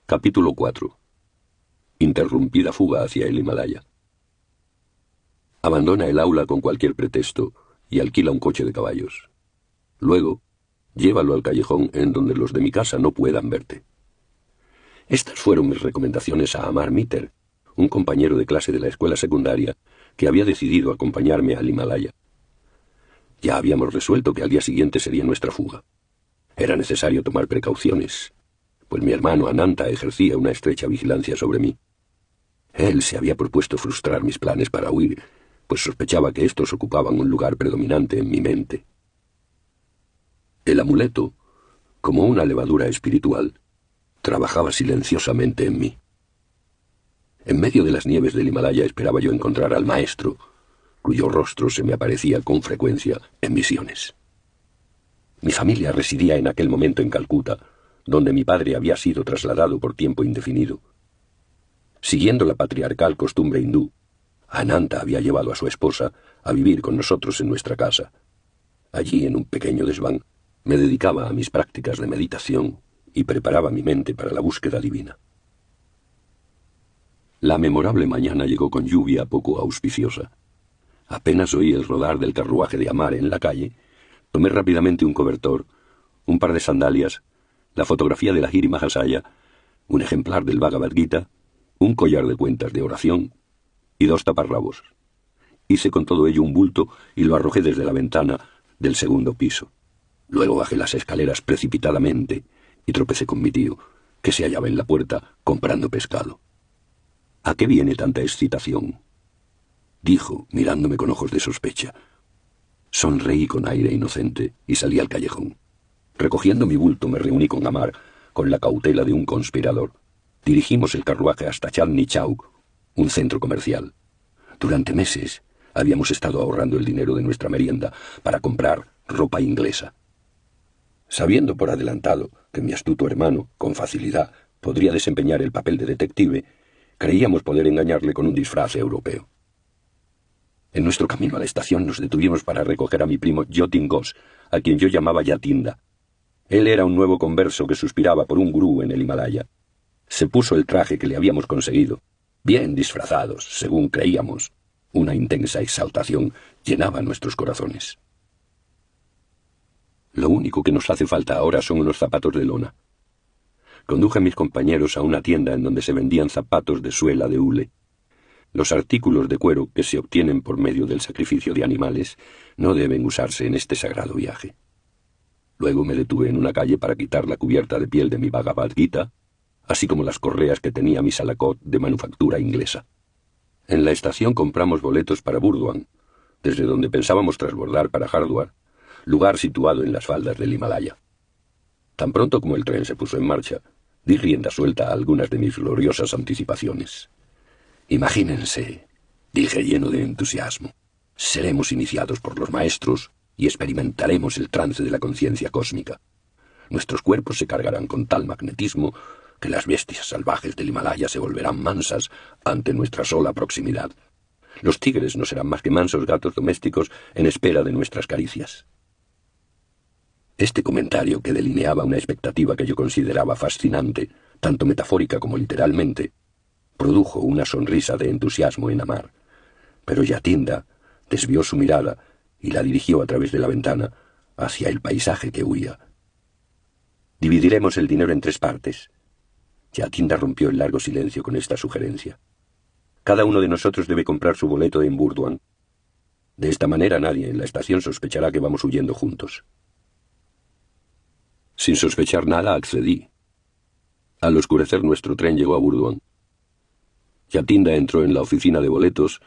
Capítulo 4. Interrumpida fuga hacia el Himalaya. Abandona el aula con cualquier pretexto y alquila un coche de caballos. Luego, llévalo al callejón en donde los de mi casa no puedan verte. Estas fueron mis recomendaciones a Amar Mitter, un compañero de clase de la escuela secundaria que había decidido acompañarme al Himalaya. Ya habíamos resuelto que al día siguiente sería nuestra fuga. Era necesario tomar precauciones, pues mi hermano Ananta ejercía una estrecha vigilancia sobre mí. Él se había propuesto frustrar mis planes para huir, pues sospechaba que estos ocupaban un lugar predominante en mi mente. El amuleto, como una levadura espiritual, trabajaba silenciosamente en mí. En medio de las nieves del Himalaya esperaba yo encontrar al maestro, cuyo rostro se me aparecía con frecuencia en visiones. Mi familia residía en aquel momento en Calcuta, donde mi padre había sido trasladado por tiempo indefinido. Siguiendo la patriarcal costumbre hindú, Ananta había llevado a su esposa a vivir con nosotros en nuestra casa. Allí, en un pequeño desván, me dedicaba a mis prácticas de meditación y preparaba mi mente para la búsqueda divina. La memorable mañana llegó con lluvia poco auspiciosa. Apenas oí el rodar del carruaje de Amar en la calle, tomé rápidamente un cobertor, un par de sandalias, la fotografía de la Giri Mahasaya, un ejemplar del Bhagavad Gita, un collar de cuentas de oración y 2 taparrabos. Hice con todo ello un bulto y lo arrojé desde la ventana del segundo piso. Luego bajé las escaleras precipitadamente y tropecé con mi tío, que se hallaba en la puerta comprando pescado. ¿A qué viene tanta excitación?, dijo, mirándome con ojos de sospecha. Sonreí con aire inocente y salí al callejón. Recogiendo mi bulto me reuní con Amar con la cautela de un conspirador. Dirigimos el carruaje hasta Chandni Chowk, un centro comercial. Durante meses habíamos estado ahorrando el dinero de nuestra merienda para comprar ropa inglesa. Sabiendo por adelantado que mi astuto hermano, con facilidad, podría desempeñar el papel de detective, creíamos poder engañarle con un disfraz europeo. En nuestro camino a la estación nos detuvimos para recoger a mi primo Jatin Ghose, a quien yo llamaba Yatinda. Él era un nuevo converso que suspiraba por un gurú en el Himalaya. Se puso el traje que le habíamos conseguido, bien disfrazados, según creíamos. Una intensa exaltación llenaba nuestros corazones. Lo único que nos hace falta ahora son unos zapatos de lona. Conduje a mis compañeros a una tienda en donde se vendían zapatos de suela de hule. Los artículos de cuero que se obtienen por medio del sacrificio de animales no deben usarse en este sagrado viaje. Luego me detuve en una calle para quitar la cubierta de piel de mi Bhagavad Gita, así como las correas que tenía mi salakot de manufactura inglesa. En la estación compramos boletos para Burdwan, desde donde pensábamos transbordar para Hardwar, lugar situado en las faldas del Himalaya. Tan pronto como el tren se puso en marcha, di rienda suelta a algunas de mis gloriosas anticipaciones. Imagínense, dije lleno de entusiasmo, seremos iniciados por los maestros y experimentaremos el trance de la conciencia cósmica. Nuestros cuerpos se cargarán con tal magnetismo que las bestias salvajes del Himalaya se volverán mansas ante nuestra sola proximidad. Los tigres no serán más que mansos gatos domésticos en espera de nuestras caricias. Este comentario, que delineaba una expectativa que yo consideraba fascinante, tanto metafórica como literalmente, produjo una sonrisa de entusiasmo en Amar, pero Yatinda desvió su mirada y la dirigió a través de la ventana hacia el paisaje que huía. Dividiremos el dinero en 3 partes. Yatinda rompió el largo silencio con esta sugerencia. Cada uno de nosotros debe comprar su boleto en Burdwan. De esta manera nadie en la estación sospechará que vamos huyendo juntos. Sin sospechar nada, accedí. Al oscurecer nuestro tren llegó a Burdwan. Yatinda entró en la oficina de boletos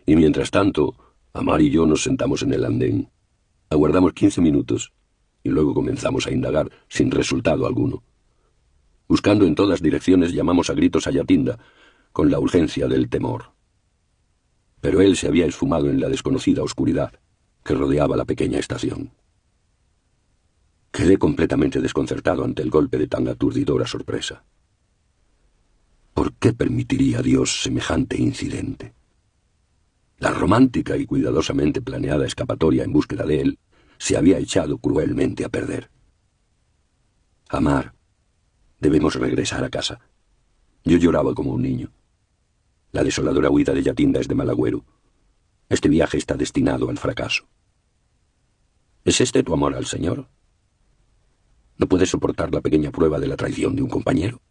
y mientras tanto Amar y yo nos sentamos en el andén. Aguardamos 15 minutos y luego comenzamos a indagar sin resultado alguno. Buscando en todas direcciones llamamos a gritos a Yatinda con la urgencia del temor. Pero él se había esfumado en la desconocida oscuridad que rodeaba la pequeña estación. Quedé completamente desconcertado ante el golpe de tan aturdidora sorpresa. ¿Por qué permitiría Dios semejante incidente? La romántica y cuidadosamente planeada escapatoria en búsqueda de él se había echado cruelmente a perder. Amar, debemos regresar a casa. Yo lloraba como un niño. La desoladora huida de Yatinda es de mal agüero. Este viaje está destinado al fracaso. ¿Es este tu amor al Señor? ¿No puedes soportar la pequeña prueba de la traición de un compañero?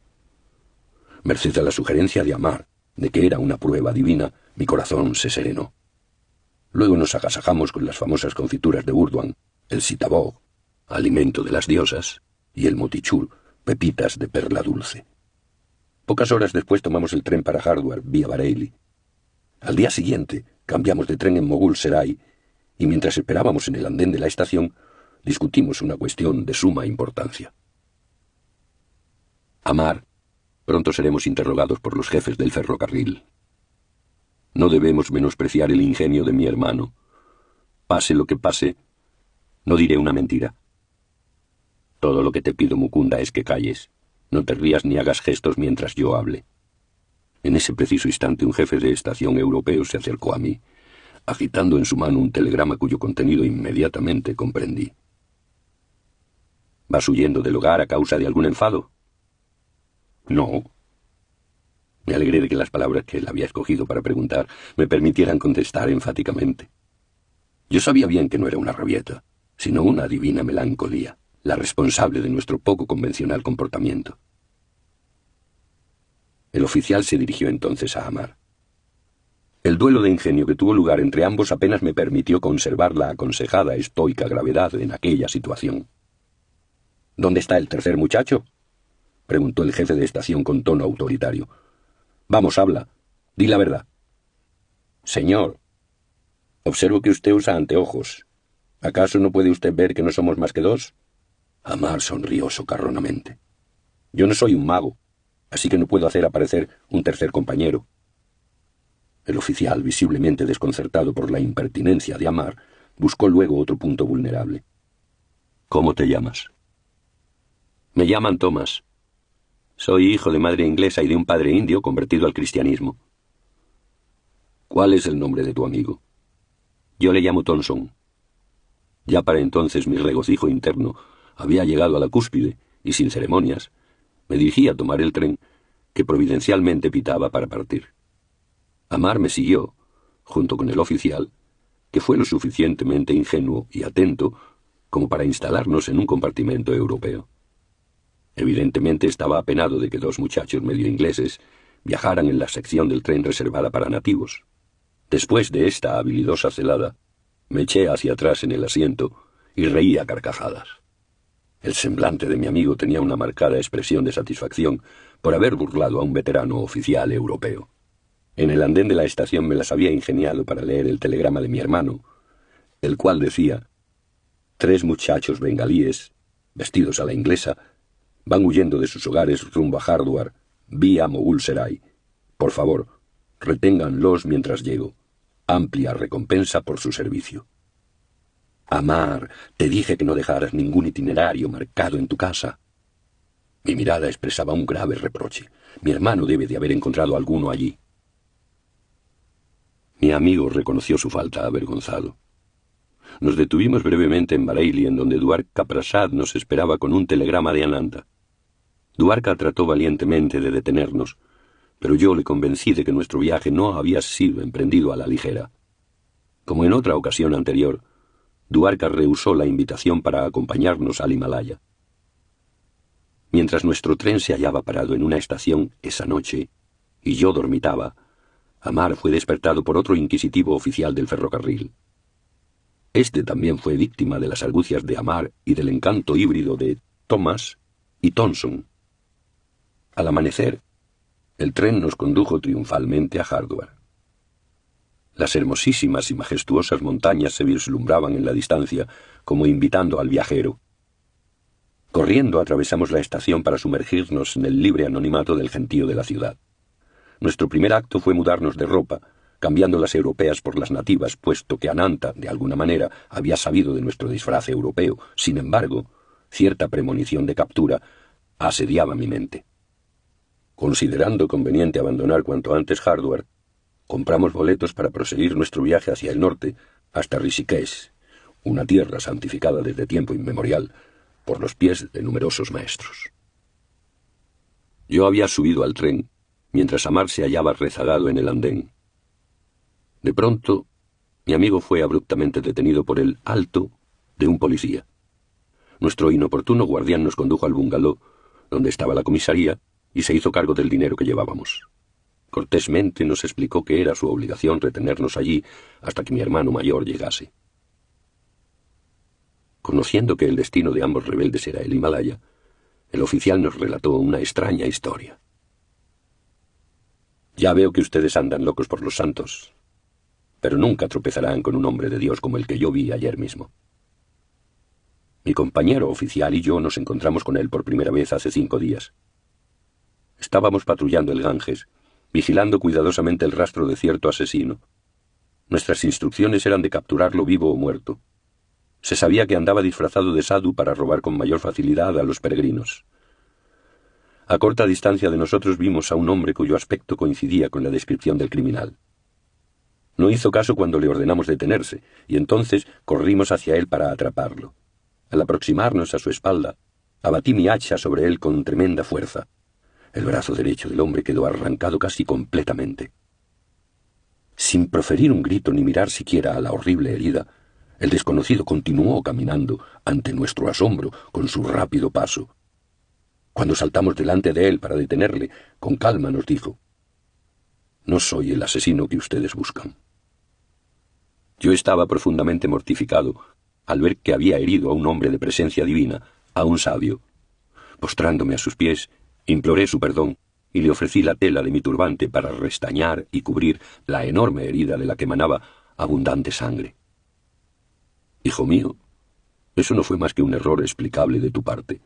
Merced a la sugerencia de Amar, de que era una prueba divina, mi corazón se serenó. Luego nos agasajamos con las famosas confituras de Burdwan, el sitabog, alimento de las diosas, y el motichur, pepitas de perla dulce. Pocas horas después tomamos el tren para Hardware, vía Bareilly. Al día siguiente cambiamos de tren en Moghul Serai, y mientras esperábamos en el andén de la estación, discutimos una cuestión de suma importancia. Amar, pronto seremos interrogados por los jefes del ferrocarril. No debemos menospreciar el ingenio de mi hermano. Pase lo que pase, no diré una mentira. Todo lo que te pido, Mukunda, es que calles. No te rías ni hagas gestos mientras yo hable. En ese preciso instante un jefe de estación europeo se acercó a mí, agitando en su mano un telegrama cuyo contenido inmediatamente comprendí. ¿Vas huyendo del hogar a causa de algún enfado? No. Me alegré de que las palabras que él había escogido para preguntar me permitieran contestar enfáticamente. Yo sabía bien que no era una rabieta, sino una divina melancolía, la responsable de nuestro poco convencional comportamiento. El oficial se dirigió entonces a Amar. El duelo de ingenio que tuvo lugar entre ambos apenas me permitió conservar la aconsejada estoica gravedad en aquella situación. ¿Dónde está el tercer muchacho?, preguntó el jefe de estación con tono autoritario. Vamos, habla. Di la verdad. Señor, observo que usted usa anteojos. ¿Acaso no puede usted ver que no somos más que dos? Amar sonrió socarronamente. Yo no soy un mago, así que no puedo hacer aparecer un tercer compañero. El oficial, visiblemente desconcertado por la impertinencia de Amar, buscó luego otro punto vulnerable. ¿Cómo te llamas? Me llaman Thomas. Soy hijo de madre inglesa y de un padre indio convertido al cristianismo. ¿Cuál es el nombre de tu amigo? Yo le llamo Thompson. Ya para entonces mi regocijo interno había llegado a la cúspide y, sin ceremonias, me dirigí a tomar el tren que providencialmente pitaba para partir. Amar me siguió, junto con el oficial, que fue lo suficientemente ingenuo y atento como para instalarnos en un compartimento europeo. Evidentemente estaba apenado de que dos muchachos medio ingleses viajaran en la sección del tren reservada para nativos. Después de esta habilidosa celada, me eché hacia atrás en el asiento y reí a carcajadas. El semblante de mi amigo tenía una marcada expresión de satisfacción por haber burlado a un veterano oficial europeo. En el andén de la estación me las había ingeniado para leer el telegrama de mi hermano, el cual decía: 3 muchachos bengalíes, vestidos a la inglesa, van huyendo de sus hogares rumbo a Hardware, vía Moghul Serai. Por favor, reténganlos mientras llego. Amplia recompensa por su servicio. Amar, te dije que no dejaras ningún itinerario marcado en tu casa. Mi mirada expresaba un grave reproche. Mi hermano debe de haber encontrado alguno allí. Mi amigo reconoció su falta avergonzado. Nos detuvimos brevemente en Bareilly, en donde Dwarka Prasad nos esperaba con un telegrama de Ananda. Dwarka trató valientemente de detenernos, pero yo le convencí de que nuestro viaje no había sido emprendido a la ligera. Como en otra ocasión anterior, Dwarka rehusó la invitación para acompañarnos al Himalaya. Mientras nuestro tren se hallaba parado en una estación esa noche, y yo dormitaba, Amar fue despertado por otro inquisitivo oficial del ferrocarril. Este también fue víctima de las argucias de Amar y del encanto híbrido de Thomas y Thompson. Al amanecer, el tren nos condujo triunfalmente a Hardware. Las hermosísimas y majestuosas montañas se vislumbraban en la distancia, como invitando al viajero. Corriendo atravesamos la estación para sumergirnos en el libre anonimato del gentío de la ciudad. Nuestro primer acto fue mudarnos de ropa, cambiando las europeas por las nativas, puesto que Ananta, de alguna manera, había sabido de nuestro disfraz europeo. Sin embargo, cierta premonición de captura asediaba mi mente. Considerando conveniente abandonar cuanto antes Hardware, compramos boletos para proseguir nuestro viaje hacia el norte hasta Rishikesh, una tierra santificada desde tiempo inmemorial por los pies de numerosos maestros. Yo había subido al tren mientras Amar se hallaba rezagado en el andén. De pronto, mi amigo fue abruptamente detenido por el alto de un policía. Nuestro inoportuno guardián nos condujo al bungalow, donde estaba la comisaría, y se hizo cargo del dinero que llevábamos. Cortésmente nos explicó que era su obligación retenernos allí hasta que mi hermano mayor llegase. Conociendo que el destino de ambos rebeldes era el Himalaya, el oficial nos relató una extraña historia. Ya veo que ustedes andan locos por los santos, pero nunca tropezarán con un hombre de Dios como el que yo vi ayer mismo. Mi compañero oficial y yo nos encontramos con él por primera vez hace 5 días. Estábamos patrullando el Ganges, vigilando cuidadosamente el rastro de cierto asesino. Nuestras instrucciones eran de capturarlo vivo o muerto. Se sabía que andaba disfrazado de sadhu para robar con mayor facilidad a los peregrinos. A corta distancia de nosotros vimos a un hombre cuyo aspecto coincidía con la descripción del criminal. No hizo caso cuando le ordenamos detenerse, y entonces corrimos hacia él para atraparlo. Al aproximarnos a su espalda, abatí mi hacha sobre él con tremenda fuerza. El brazo derecho del hombre quedó arrancado casi completamente. Sin proferir un grito ni mirar siquiera a la horrible herida, el desconocido continuó caminando ante nuestro asombro con su rápido paso. Cuando saltamos delante de él para detenerle, con calma nos dijo: «No soy el asesino que ustedes buscan». Yo estaba profundamente mortificado al ver que había herido a un hombre de presencia divina, a un sabio. Postrándome a sus pies, imploré su perdón y le ofrecí la tela de mi turbante para restañar y cubrir la enorme herida de la que emanaba abundante sangre. «Hijo mío, eso no fue más que un error explicable de tu parte».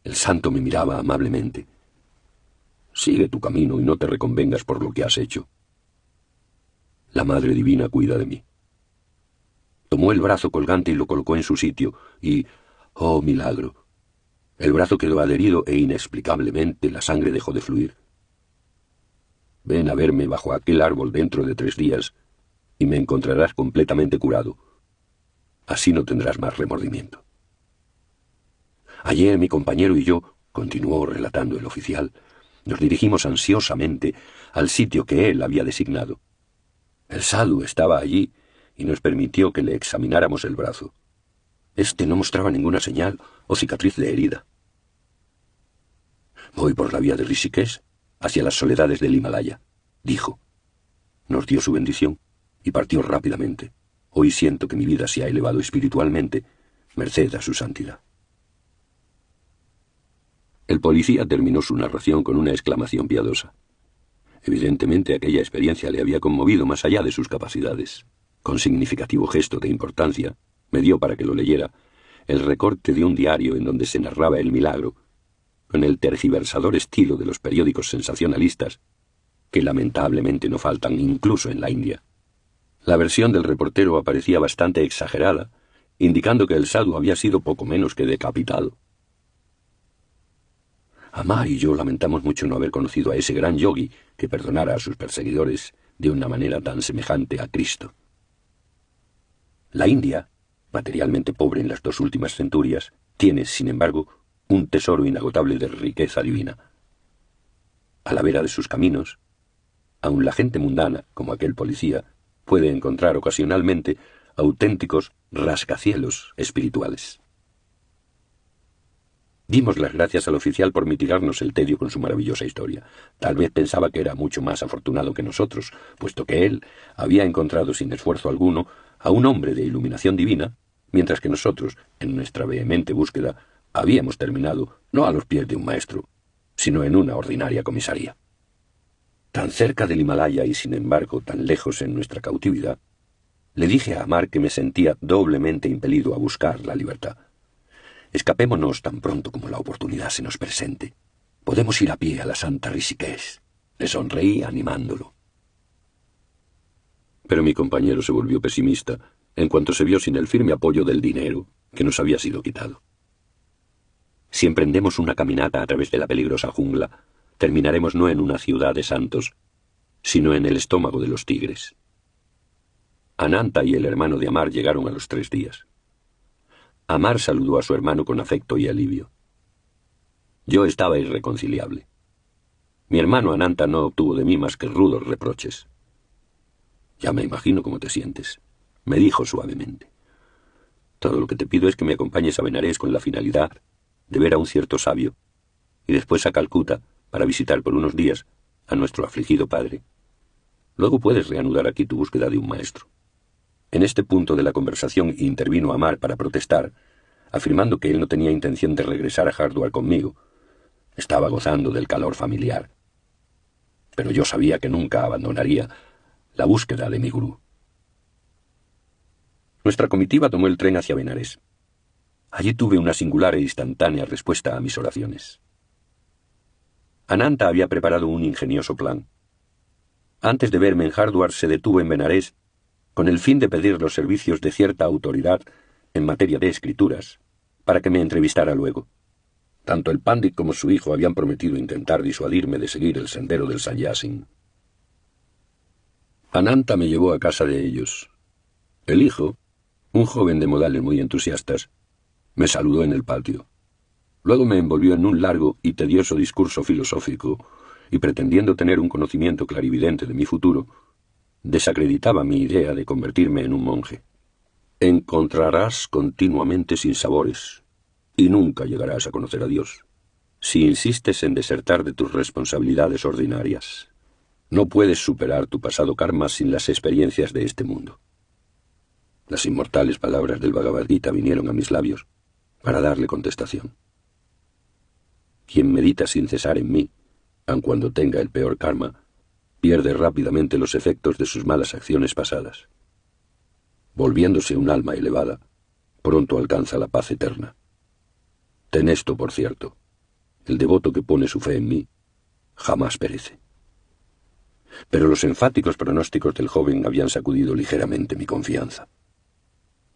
El santo me miraba amablemente. «Sigue tu camino y no te reconvengas por lo que has hecho. La Madre Divina cuida de mí». Tomó el brazo colgante y lo colocó en su sitio, y, ¡oh milagro!, el brazo quedó adherido e inexplicablemente la sangre dejó de fluir. «Ven a verme bajo aquel árbol dentro de 3 días y me encontrarás completamente curado. Así no tendrás más remordimiento». Ayer mi compañero y yo, continuó relatando el oficial, nos dirigimos ansiosamente al sitio que él había designado. El sadhu estaba allí y nos permitió que le examináramos el brazo. Este no mostraba ninguna señal o cicatriz de herida. «Voy por la vía de Rishikesh, hacia las soledades del Himalaya», dijo. Nos dio su bendición y partió rápidamente. Hoy siento que mi vida se ha elevado espiritualmente, merced a su santidad. El policía terminó su narración con una exclamación piadosa. Evidentemente aquella experiencia le había conmovido más allá de sus capacidades. Con significativo gesto de importancia, me dio para que lo leyera el recorte de un diario en donde se narraba el milagro, con el tergiversador estilo de los periódicos sensacionalistas, que lamentablemente no faltan incluso en la India. La versión del reportero aparecía bastante exagerada, indicando que el sadhu había sido poco menos que decapitado. Amar y yo lamentamos mucho no haber conocido a ese gran yogi que perdonara a sus perseguidores de una manera tan semejante a Cristo. La India, materialmente pobre en las 2 últimas centurias, tiene, sin embargo, un tesoro inagotable de riqueza divina. A la vera de sus caminos, aun la gente mundana, como aquel policía, puede encontrar ocasionalmente auténticos rascacielos espirituales. Dimos las gracias al oficial por mitigarnos el tedio con su maravillosa historia. Tal vez pensaba que era mucho más afortunado que nosotros, puesto que él había encontrado sin esfuerzo alguno a un hombre de iluminación divina, mientras que nosotros, en nuestra vehemente búsqueda, habíamos terminado no a los pies de un maestro, sino en una ordinaria comisaría. Tan cerca del Himalaya y sin embargo tan lejos en nuestra cautividad, le dije a Amar que me sentía doblemente impelido a buscar la libertad. «Escapémonos tan pronto como la oportunidad se nos presente. Podemos ir a pie a la Santa Rishikesh». Le sonreí animándolo. Pero mi compañero se volvió pesimista en cuanto se vio sin el firme apoyo del dinero que nos había sido quitado. «Si emprendemos una caminata a través de la peligrosa jungla, terminaremos no en una ciudad de santos, sino en el estómago de los tigres». Ananta y el hermano de Amar llegaron a los 3 días. Amar saludó a su hermano con afecto y alivio. Yo estaba irreconciliable. Mi hermano Ananta no obtuvo de mí más que rudos reproches. «Ya me imagino cómo te sientes», me dijo suavemente. «Todo lo que te pido es que me acompañes a Benarés con la finalidad de ver a un cierto sabio, y después a Calcuta para visitar por unos días a nuestro afligido padre. Luego puedes reanudar aquí tu búsqueda de un maestro». En este punto de la conversación intervino Amar para protestar, afirmando que él no tenía intención de regresar a Hardware conmigo. Estaba gozando del calor familiar. Pero yo sabía que nunca abandonaría la búsqueda de mi gurú. Nuestra comitiva tomó el tren hacia Benarés. Allí tuve una singular e instantánea respuesta a mis oraciones. Ananta había preparado un ingenioso plan. Antes de verme en Hardware se detuvo en Benarés con el fin de pedir los servicios de cierta autoridad en materia de escrituras, para que me entrevistara luego. Tanto el Pandit como su hijo habían prometido intentar disuadirme de seguir el sendero del Sannyasin. Ananta me llevó a casa de ellos. El hijo, un joven de modales muy entusiastas, me saludó en el patio. Luego me envolvió en un largo y tedioso discurso filosófico y, pretendiendo tener un conocimiento clarividente de mi futuro, desacreditaba mi idea de convertirme en un monje. «Encontrarás continuamente sinsabores y nunca llegarás a conocer a Dios si insistes en desertar de tus responsabilidades ordinarias. No puedes superar tu pasado karma sin las experiencias de este mundo». Las inmortales palabras del Bhagavad Gita vinieron a mis labios para darle contestación. Quien medita sin cesar en mí, aun cuando tenga el peor karma, pierde rápidamente los efectos de sus malas acciones pasadas. Volviéndose un alma elevada, pronto alcanza la paz eterna. Ten esto por cierto: el devoto que pone su fe en mí jamás perece. Pero los enfáticos pronósticos del joven habían sacudido ligeramente mi confianza.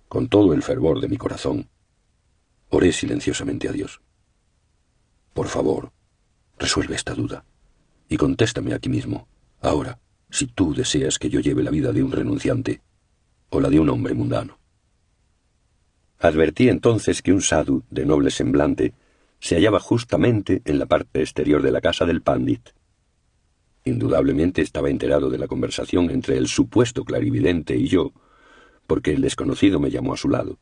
Con todo el fervor de mi corazón, oré silenciosamente a Dios. «Por favor, resuelve esta duda y contéstame aquí mismo, ahora, si tú deseas que yo lleve la vida de un renunciante o la de un hombre mundano». Advertí entonces que un sadhu de noble semblante se hallaba justamente en la parte exterior de la casa del Pandit. Indudablemente estaba enterado de la conversación entre el supuesto clarividente y yo, porque el desconocido me llamó a su lado.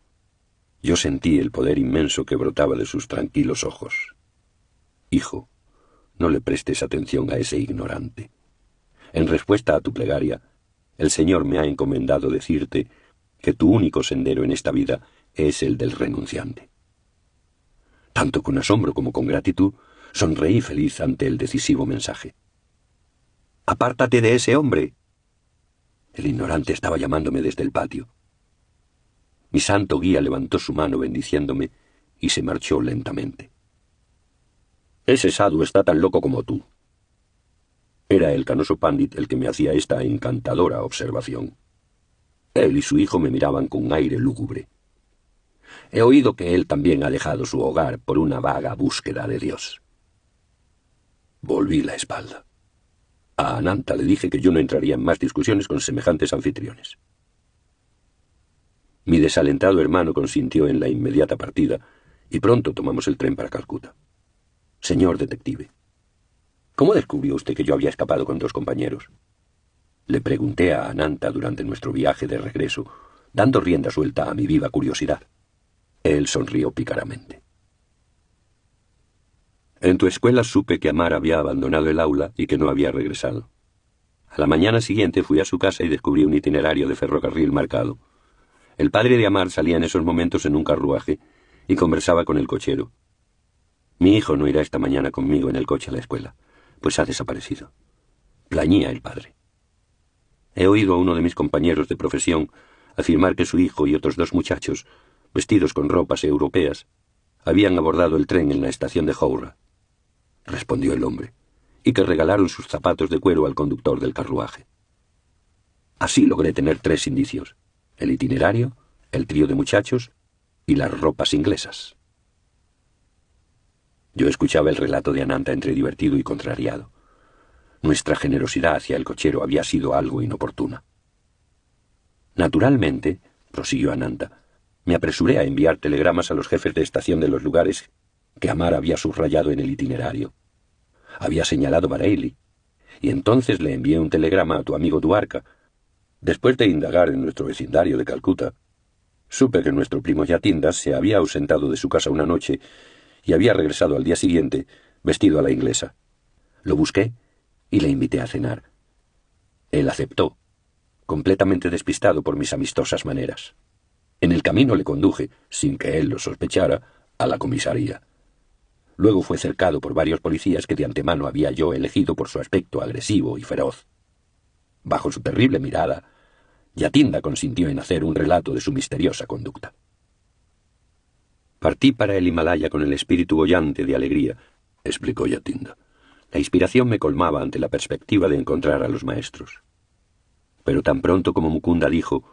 Yo sentí el poder inmenso que brotaba de sus tranquilos ojos. «Hijo, no le prestes atención a ese ignorante. En respuesta a tu plegaria, el Señor me ha encomendado decirte que tu único sendero en esta vida es el del renunciante». Tanto con asombro como con gratitud, sonreí feliz ante el decisivo mensaje. «¡Apártate de ese hombre!». El ignorante estaba llamándome desde el patio. Mi santo guía levantó su mano bendiciéndome y se marchó lentamente. «Ese sadhu está tan loco como tú». Era el canoso Pandit el que me hacía esta encantadora observación. Él y su hijo me miraban con un aire lúgubre. «He oído que él también ha dejado su hogar por una vaga búsqueda de Dios». Volví la espalda. A Ananta le dije que yo no entraría en más discusiones con semejantes anfitriones. Mi desalentado hermano consintió en la inmediata partida y pronto tomamos el tren para Calcuta. «Señor detective, ¿cómo descubrió usted que yo había escapado con 2 compañeros?». Le pregunté a Ananta durante nuestro viaje de regreso, dando rienda suelta a mi viva curiosidad. Él sonrió pícaramente. «En tu escuela supe que Amar había abandonado el aula y que no había regresado. A la mañana siguiente fui a su casa y descubrí un itinerario de ferrocarril marcado. El padre de Amar salía en esos momentos en un carruaje y conversaba con el cochero. Mi hijo no irá esta mañana conmigo en el coche a la escuela, pues ha desaparecido», plañía el padre. «He oído a uno de mis compañeros de profesión afirmar que su hijo y otros 2 muchachos, vestidos con ropas europeas, habían abordado el tren en la estación de Howrah», respondió el hombre, «y que regalaron sus zapatos de cuero al conductor del carruaje». Así logré tener 3 indicios: el itinerario, el trío de muchachos y las ropas inglesas. Yo escuchaba el relato de Ananta entre divertido y contrariado. Nuestra generosidad hacia el cochero había sido algo inoportuna. «Naturalmente», prosiguió Ananta, «me apresuré a enviar telegramas a los jefes de estación de los lugares que Amar había subrayado en el itinerario. Había señalado Bareilly. Y entonces le envié un telegrama a tu amigo Duarca. Después de indagar en nuestro vecindario de Calcuta, supe que nuestro primo Yatinda se había ausentado de su casa una noche y había regresado al día siguiente vestido a la inglesa. Lo busqué y le invité a cenar. Él aceptó, completamente despistado por mis amistosas maneras. En el camino le conduje, sin que él lo sospechara, a la comisaría. Luego fue cercado por varios policías que de antemano había yo elegido por su aspecto agresivo y feroz. Bajo su terrible mirada, Yatinda consintió en hacer un relato de su misteriosa conducta. Partí para el Himalaya con el espíritu boyante de alegría, explicó Yatinda. La inspiración me colmaba ante la perspectiva de encontrar a los maestros. Pero tan pronto como Mukunda dijo,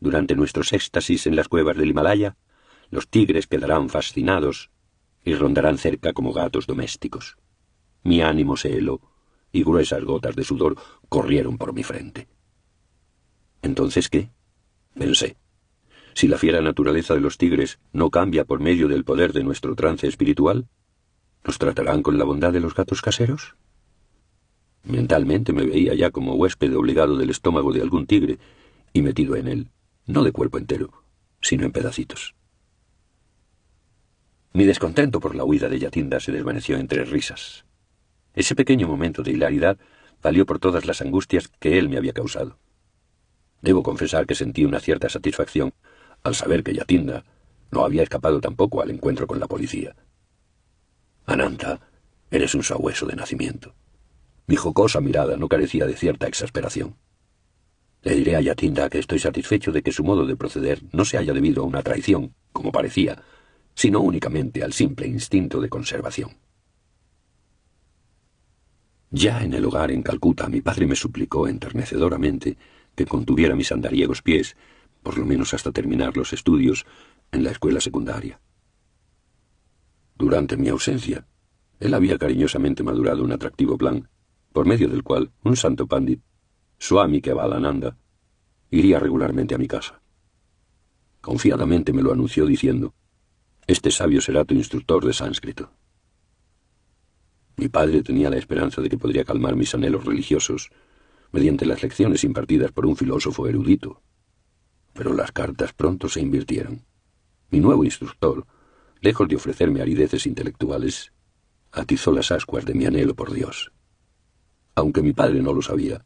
durante nuestros éxtasis en las cuevas del Himalaya, los tigres quedarán fascinados y rondarán cerca como gatos domésticos. Mi ánimo se heló y gruesas gotas de sudor corrieron por mi frente. ¿Entonces qué? Pensé. Si la fiera naturaleza de los tigres no cambia por medio del poder de nuestro trance espiritual, ¿nos tratarán con la bondad de los gatos caseros? Mentalmente me veía ya como huésped obligado del estómago de algún tigre y metido en él, no de cuerpo entero, sino en pedacitos. Mi descontento por la huida de Yatinda se desvaneció entre risas. Ese pequeño momento de hilaridad valió por todas las angustias que él me había causado. Debo confesar que sentí una cierta satisfacción al saber que Yatinda no había escapado tampoco al encuentro con la policía. Ananta, eres un sabueso de nacimiento. Mi jocosa mirada no carecía de cierta exasperación. Le diré a Yatinda que estoy satisfecho de que su modo de proceder no se haya debido a una traición, como parecía, sino únicamente al simple instinto de conservación. Ya en el hogar en Calcuta, mi padre me suplicó enternecedoramente que contuviera mis andariegos pies, por lo menos hasta terminar los estudios en la escuela secundaria. Durante mi ausencia, él había cariñosamente madurado un atractivo plan, por medio del cual un santo pandit, Swami Kevalananda, iría regularmente a mi casa. Confiadamente me lo anunció diciendo: «Este sabio será tu instructor de sánscrito». Mi padre tenía la esperanza de que podría calmar mis anhelos religiosos mediante las lecciones impartidas por un filósofo erudito. Pero las cartas pronto se invirtieron. Mi nuevo instructor, lejos de ofrecerme arideces intelectuales, atizó las ascuas de mi anhelo por Dios. Aunque mi padre no lo sabía,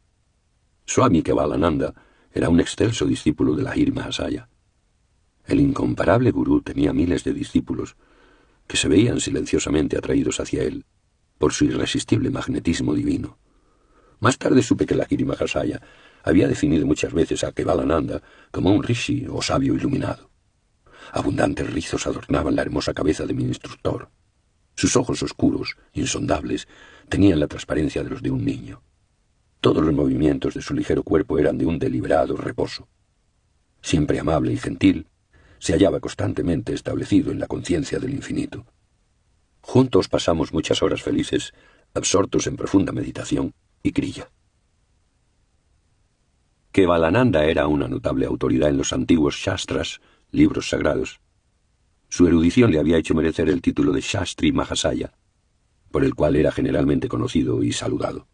Swami Kevalananda era un excelso discípulo de la Lahiri Mahasaya. El incomparable gurú tenía miles de discípulos que se veían silenciosamente atraídos hacia él por su irresistible magnetismo divino. Más tarde supe que la Lahiri Mahasaya había definido muchas veces a Kevalananda como un rishi o sabio iluminado. Abundantes rizos adornaban la hermosa cabeza de mi instructor. Sus ojos oscuros, insondables, tenían la transparencia de los de un niño. Todos los movimientos de su ligero cuerpo eran de un deliberado reposo. Siempre amable y gentil, se hallaba constantemente establecido en la conciencia del infinito. Juntos pasamos muchas horas felices, absortos en profunda meditación y crilla. Kevalananda era una notable autoridad en los antiguos Shastras, libros sagrados. Su erudición le había hecho merecer el título de Shastri Mahasaya, por el cual era generalmente conocido y saludado.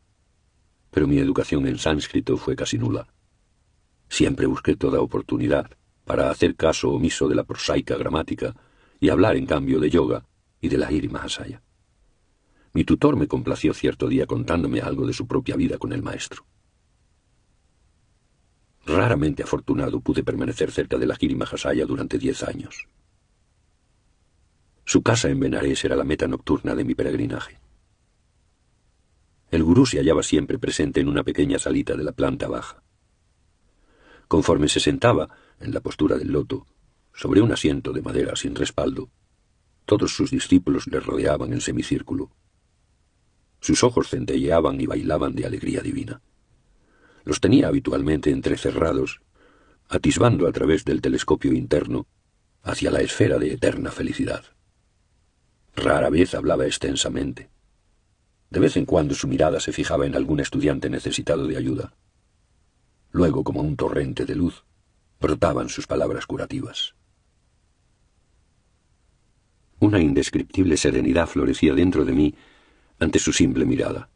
Pero mi educación en sánscrito fue casi nula. Siempre busqué toda oportunidad para hacer caso omiso de la prosaica gramática y hablar en cambio de yoga y de la Lahiri Mahasaya. Mi tutor me complació cierto día contándome algo de su propia vida con el maestro. Raramente afortunado pude permanecer cerca de la Lahiri Mahasaya durante 10 años. Su casa en Benares era la meta nocturna de mi peregrinaje. El gurú se hallaba siempre presente en una pequeña salita de la planta baja. Conforme se sentaba, en la postura del loto, sobre un asiento de madera sin respaldo, todos sus discípulos le rodeaban en semicírculo. Sus ojos centelleaban y bailaban de alegría divina. Los tenía habitualmente entrecerrados, atisbando a través del telescopio interno hacia la esfera de eterna felicidad. Rara vez hablaba extensamente. De vez en cuando su mirada se fijaba en algún estudiante necesitado de ayuda. Luego, como un torrente de luz, brotaban sus palabras curativas. Una indescriptible serenidad florecía dentro de mí ante su simple mirada.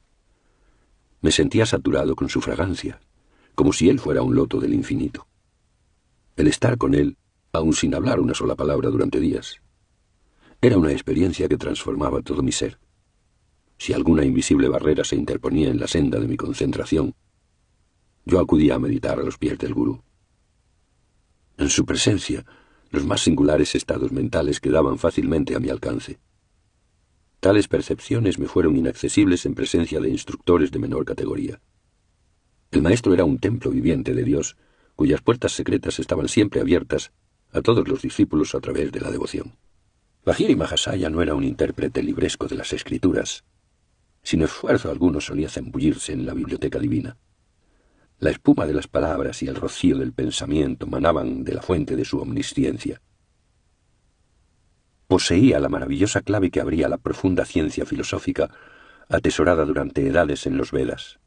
Me sentía saturado con su fragancia, como si él fuera un loto del infinito. El estar con él, aun sin hablar una sola palabra durante días, era una experiencia que transformaba todo mi ser. Si alguna invisible barrera se interponía en la senda de mi concentración, yo acudía a meditar a los pies del gurú. En su presencia, los más singulares estados mentales quedaban fácilmente a mi alcance. Tales percepciones me fueron inaccesibles en presencia de instructores de menor categoría. El maestro era un templo viviente de Dios, cuyas puertas secretas estaban siempre abiertas a todos los discípulos a través de la devoción. Vajira Mahasaya no era un intérprete libresco de las escrituras. Sin esfuerzo alguno solía zambullirse en la biblioteca divina. La espuma de las palabras y el rocío del pensamiento manaban de la fuente de su omnisciencia. Poseía la maravillosa clave que abría la profunda ciencia filosófica atesorada durante edades en los Vedas.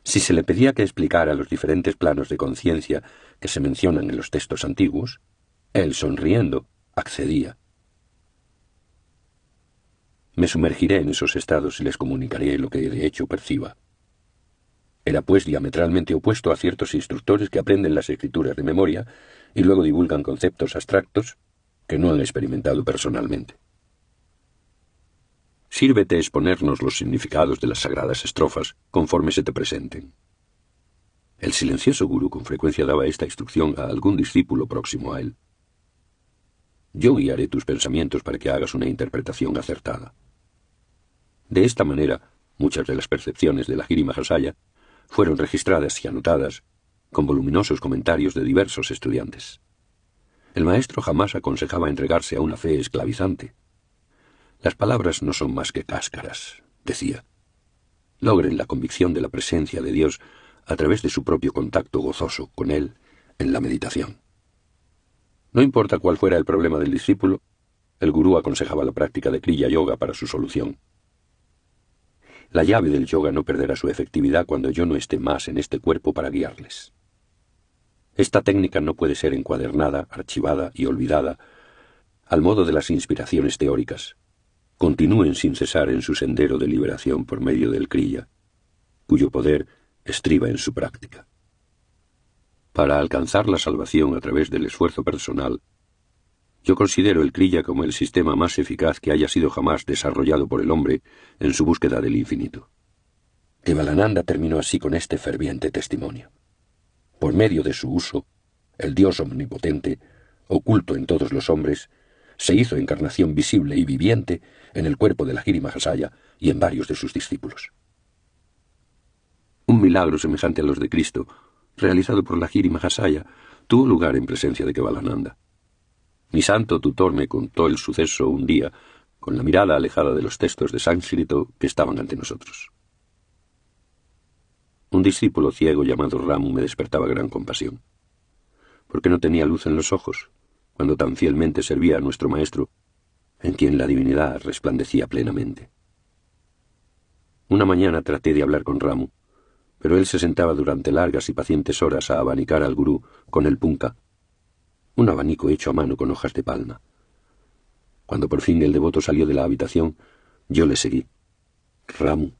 Si se le pedía que explicara los diferentes planos de conciencia que se mencionan en los textos antiguos, él, sonriendo, accedía. Me sumergiré en esos estados y les comunicaré lo que de hecho perciba. Era pues diametralmente opuesto a ciertos instructores que aprenden las escrituras de memoria y luego divulgan conceptos abstractos que no han experimentado personalmente. Sírvete exponernos los significados de las sagradas estrofas conforme se te presenten. El silencioso gurú con frecuencia daba esta instrucción a algún discípulo próximo a él. Yo guiaré tus pensamientos para que hagas una interpretación acertada. De esta manera, muchas de las percepciones de la Vajira Mahasaya fueron registradas y anotadas con voluminosos comentarios de diversos estudiantes. El maestro jamás aconsejaba entregarse a una fe esclavizante. Las palabras no son más que cáscaras, decía. Logren la convicción de la presencia de Dios a través de su propio contacto gozoso con Él en la meditación. No importa cuál fuera el problema del discípulo, el gurú aconsejaba la práctica de Kriya Yoga para su solución. La llave del yoga no perderá su efectividad cuando yo no esté más en este cuerpo para guiarles. Esta técnica no puede ser encuadernada, archivada y olvidada al modo de las inspiraciones teóricas. Continúen sin cesar en su sendero de liberación por medio del Kriya, cuyo poder estriba en su práctica. Para alcanzar la salvación a través del esfuerzo personal, yo considero el Kriya como el sistema más eficaz que haya sido jamás desarrollado por el hombre en su búsqueda del infinito. Kevalananda terminó así con este ferviente testimonio. Por medio de su uso, el Dios omnipotente, oculto en todos los hombres, se hizo encarnación visible y viviente en el cuerpo de la Vajira Mahasaya y en varios de sus discípulos. Un milagro semejante a los de Cristo, realizado por la Vajira Mahasaya, tuvo lugar en presencia de Kevalananda. Mi santo tutor me contó el suceso un día, con la mirada alejada de los textos de sánscrito que estaban ante nosotros. Un discípulo ciego llamado Ramu me despertaba gran compasión. ¿Por qué no tenía luz en los ojos, cuando tan fielmente servía a nuestro maestro, en quien la divinidad resplandecía plenamente? Una mañana traté de hablar con Ramu, pero él se sentaba durante largas y pacientes horas a abanicar al gurú con el punka, un abanico hecho a mano con hojas de palma. Cuando por fin el devoto salió de la habitación, yo le seguí. Ramu,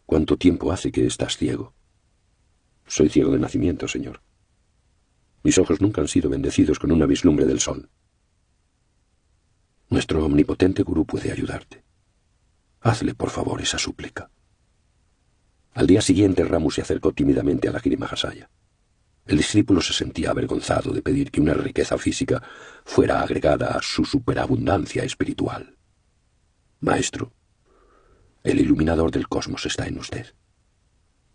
¿cuánto tiempo hace que estás ciego? Soy ciego de nacimiento, señor. Mis ojos nunca han sido bendecidos con una vislumbre del sol. Nuestro omnipotente gurú puede ayudarte. Hazle, por favor, esa súplica. Al día siguiente, Ramu se acercó tímidamente a la Vajira Mahasaya. El discípulo se sentía avergonzado de pedir que una riqueza física fuera agregada a su superabundancia espiritual. Maestro, el iluminador del cosmos está en usted.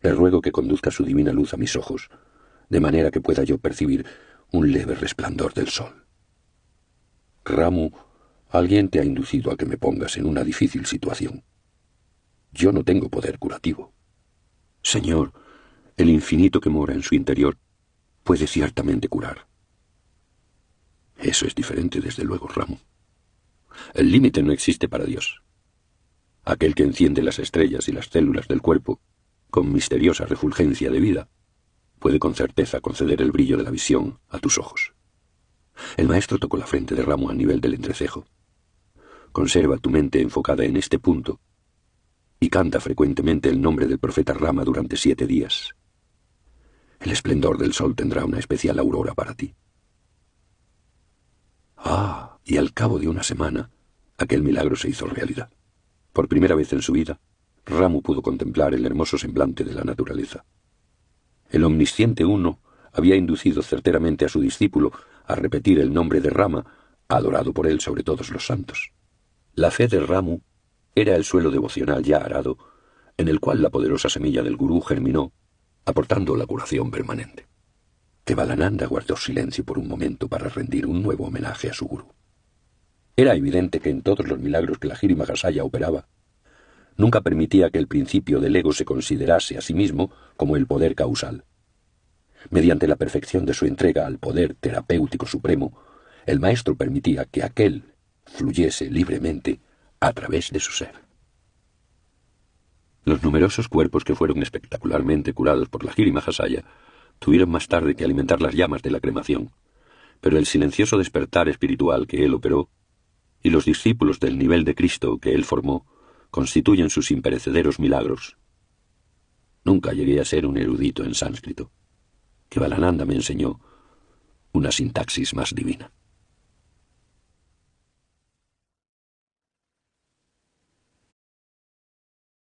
Le ruego que conduzca su divina luz a mis ojos, de manera que pueda yo percibir un leve resplandor del sol. Ramu, alguien te ha inducido a que me pongas en una difícil situación. Yo no tengo poder curativo. Señor, el infinito que mora en su interior puede ciertamente curar. Eso es diferente, desde luego, Ramu. El límite no existe para Dios. Aquel que enciende las estrellas y las células del cuerpo con misteriosa refulgencia de vida puede con certeza conceder el brillo de la visión a tus ojos. El maestro tocó la frente de Ramu a nivel del entrecejo. Conserva tu mente enfocada en este punto y canta frecuentemente el nombre del profeta Rama durante 7 días. El esplendor del sol tendrá una especial aurora para ti. Y al cabo de una semana, aquel milagro se hizo realidad. Por primera vez en su vida, Ramu pudo contemplar el hermoso semblante de la naturaleza. El omnisciente Uno había inducido certeramente a su discípulo a repetir el nombre de Rama, adorado por él sobre todos los santos. La fe de Ramu era el suelo devocional ya arado, en el cual la poderosa semilla del gurú germinó, aportando la curación permanente. Kevalananda guardó silencio por un momento para rendir un nuevo homenaje a su gurú. Era evidente que en todos los milagros que la Lahiri Mahasaya operaba, nunca permitía que el principio del ego se considerase a sí mismo como el poder causal. Mediante la perfección de su entrega al poder terapéutico supremo, el maestro permitía que aquel fluyese libremente a través de su ser. Los numerosos cuerpos que fueron espectacularmente curados por la Lahiri Mahasaya tuvieron más tarde que alimentar las llamas de la cremación, pero el silencioso despertar espiritual que él operó y los discípulos del nivel de Cristo que él formó constituyen sus imperecederos milagros. Nunca llegué a ser un erudito en sánscrito. Kevalananda me enseñó una sintaxis más divina.